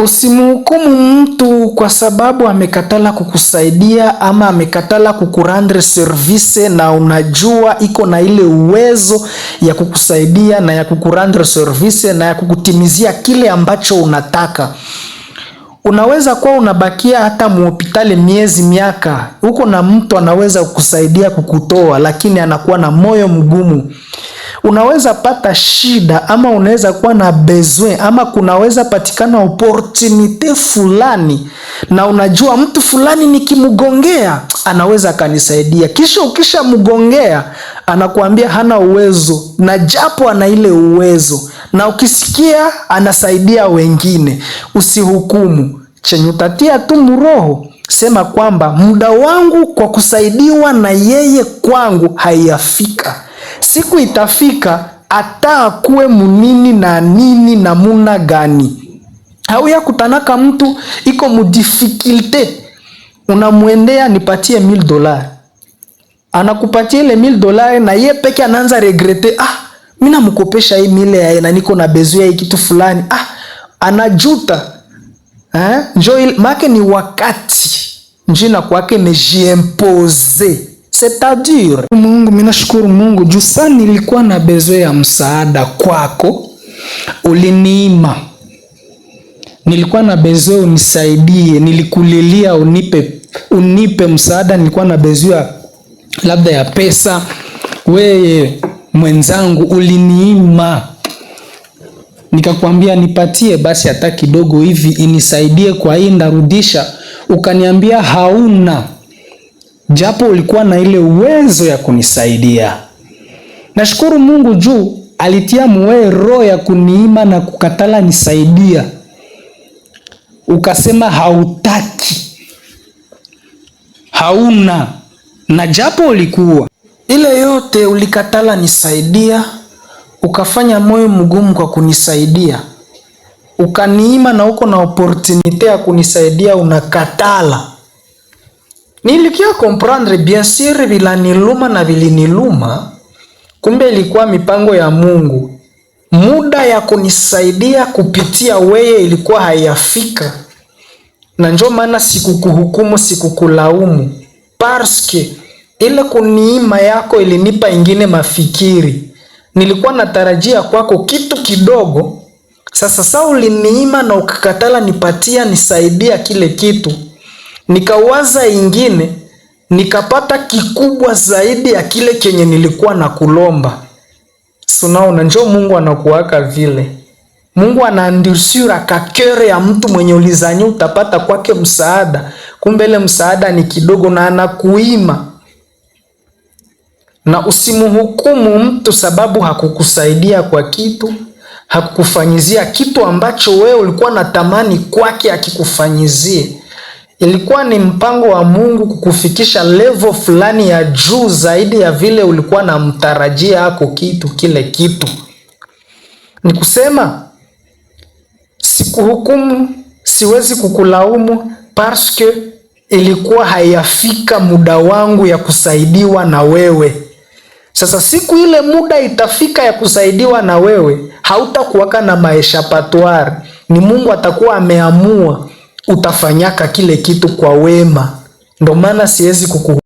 Usimhukumu mtu kwa sababu amekatala kukusaidia ama amekatala kukurendre service, na unajua iko na ile uwezo ya kukusaidia na ya kukurendre service na ya kukutimizia kile ambacho unataka. Unaweza kuwa unabakia hata muhospitali miezi miaka, huko na mtu anaweza kukusaidia kukutoa, lakini anakuwa na moyo mgumu. Unaweza pata shida ama unaweza kuwa na besoin ama kunaweza patikana opportunity fulani, na unajua mtu fulani nikimgongea anaweza akanisaidia. Kisha ukisha mgongea anakuambia hana uwezo, na japo ana ile uwezo, na ukisikia anasaidia wengine. Usihukumu, chenye utatia tu mroho, sema kwamba muda wangu kwa kusaidiwa na yeye kwangu haiyafika. Siku itafika, atakuwe munini na nini na muna gani. Hauya kutanaka mtu iko mudifikulte, unamwendea nipatie $1000. Anakupatia ile $1000 na ye peke anaanza regrete, mimi namkopesha hii $1000 na niko na besoin ya kitu fulani. Anajuta. Njoo make ni wakati njina kwake mejiempose. C'est-à-dire, Mungu, mimi nashukuru Mungu juu sana nilikuwa na besoin ya msaada kwako, uliniima. Nilikuwa na besoin unisaidie, nilikulilia unipe msaada, nilikuwa na besoin labda ya pesa, wewe mwenzangu uliniima. Nikakwambia nipatie basi hata kidogo hivi inisaidie kwa hii ndarudisha, ukaniambia hauna, japo ulikuwa na ile uwezo ya kunisaidia. Nashukuru Mungu juu alitia mwe roho ya kuniima na kukatala nisaidia. Ukasema hautaki, hauna, na japo ulikuwa ile yote ulikatala nisaidia, ukafanya moyo mgumu kwa kunisaidia, ukaniima na uko na opportunity ya kunisaidia unakatala. Nilikia comprendre bien sûr vilaniluma na viliniluma, kumbe ilikuwa mipango ya Mungu. Muda ya kunisaidia kupitia weye ilikuwa hayafika, na njoo maana sikukuhukumu, sikukulaumu, parce que ile kuniima yako ilinipa ingine mafikiri. Nilikuwa natarajia kwako kitu kidogo, sasa uliniima na ukakatala nipatia nisaidia kile kitu. Nikawaza ingine, nikapata kikubwa zaidi ya kile kenye nilikuwa na kulomba. Sunaona, njoo Mungu anakuwaka vile. Mungu anaandusura kakere ya mtu mwenye ulizani utapata kwake msaada, kumbe ile msaada ni kidogo na anakuima. Na usimuhukumu mtu sababu hakukusaidia kwa kitu, hakukufanyizia kitu ambacho wewe ulikuwa natamani kwake akikufanyizie. Ilikuwa ni mpango wa Mungu kukufikisha level fulani ya juu zaidi ya vile ulikuwa na mtarajia hako kitu kile kitu. Ni kusema sikuhukumu, siwezi kukulaumu parce que ilikuwa hayafika muda wangu ya kusaidiwa na wewe. Sasa siku ile muda itafika ya kusaidiwa na wewe, hautakuwaka na maeshapatoire. Ni Mungu atakuwa ameamua utafanyaka kile kitu kwa wema. Ndo maana siwezi